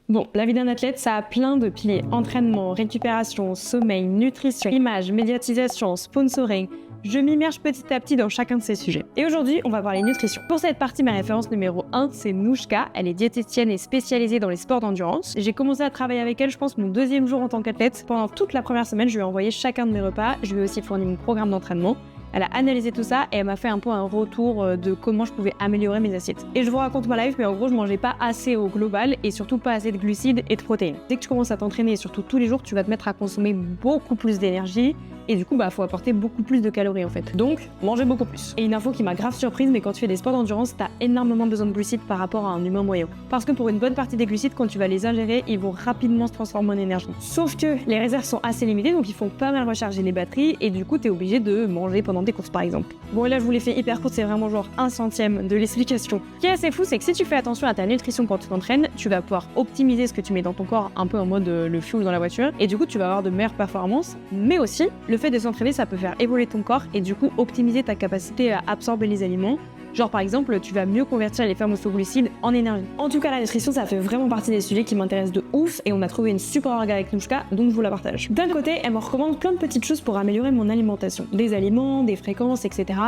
Bon, la vie d'un athlète, ça a plein de piliers. Entraînement, récupération, sommeil, nutrition, image, médiatisation, sponsoring. Je m'immerge petit à petit dans chacun de ces sujets. Et aujourd'hui, on va parler nutrition. Pour cette partie, ma référence numéro 1, c'est Nouchka. Elle est diététicienne et spécialisée dans les sports d'endurance. J'ai commencé à travailler avec elle, je pense, mon 2e jour en tant qu'athlète. Pendant toute la première semaine, je lui ai envoyé chacun de mes repas. Je lui ai aussi fourni mon programme d'entraînement. Elle a analysé tout ça et elle m'a fait un peu un retour de comment je pouvais améliorer mes assiettes. Et je vous raconte ma life, mais en gros, je mangeais pas assez au global et surtout pas assez de glucides et de protéines. Dès que tu commences à t'entraîner et surtout tous les jours, tu vas te mettre à consommer beaucoup plus d'énergie. Et du coup, faut apporter beaucoup plus de calories en fait. Donc, manger beaucoup plus. Et une info qui m'a grave surprise, mais quand tu fais des sports d'endurance, t'as énormément besoin de glucides par rapport à un humain moyen. Parce que pour une bonne partie des glucides, quand tu vas les ingérer, ils vont rapidement se transformer en énergie. Sauf que les réserves sont assez limitées, donc ils font pas mal recharger les batteries, et du coup, t'es obligé de manger pendant tes courses par exemple. Bon, et là, je vous l'ai fait hyper court, c'est vraiment genre 1/100 de l'explication. Ce qui est assez fou, c'est que si tu fais attention à ta nutrition quand tu t'entraînes, tu vas pouvoir optimiser ce que tu mets dans ton corps, un peu en mode le fuel dans la voiture, et du coup, tu vas avoir de meilleures performances, mais aussi, le fait de s'entraîner, ça peut faire évoluer ton corps et du coup optimiser ta capacité à absorber les aliments. Genre par exemple, tu vas mieux convertir les fameux glucides en énergie. En tout cas, la nutrition, ça fait vraiment partie des sujets qui m'intéressent de ouf et on a trouvé une super orga avec Nouchka, donc je vous la partage. D'un côté, elle me recommande plein de petites choses pour améliorer mon alimentation. Des aliments, des fréquences, etc.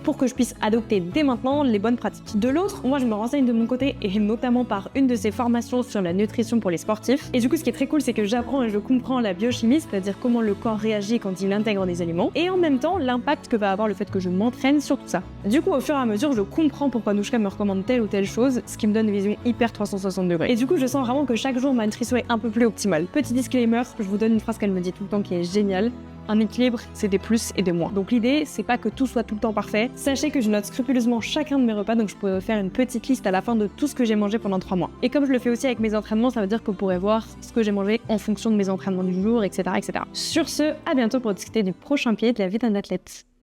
pour que je puisse adopter dès maintenant les bonnes pratiques. De l'autre, moi je me renseigne de mon côté et notamment par une de ses formations sur la nutrition pour les sportifs. Et du coup, ce qui est très cool, c'est que j'apprends et je comprends la biochimie, c'est-à-dire comment le corps réagit quand il intègre des aliments et en même temps l'impact que va avoir le fait que je m'entraîne sur tout ça. Du coup, au fur et à mesure, je comprends pourquoi Nouchka me recommande telle ou telle chose, ce qui me donne une vision hyper 360 degrés. Et du coup, je sens vraiment que chaque jour, ma nutrition est un peu plus optimale. Petit disclaimer, je vous donne une phrase qu'elle me dit tout le temps qui est géniale. Un équilibre, c'est des plus et des moins. Donc l'idée, c'est pas que tout soit tout le temps parfait. Sachez que je note scrupuleusement chacun de mes repas, donc je pourrais faire une petite liste à la fin de tout ce que j'ai mangé pendant 3 mois. Et comme je le fais aussi avec mes entraînements, ça veut dire que vous pourrez voir ce que j'ai mangé en fonction de mes entraînements du jour, etc., etc. Sur ce, à bientôt pour discuter du prochain pied de la vie d'un athlète.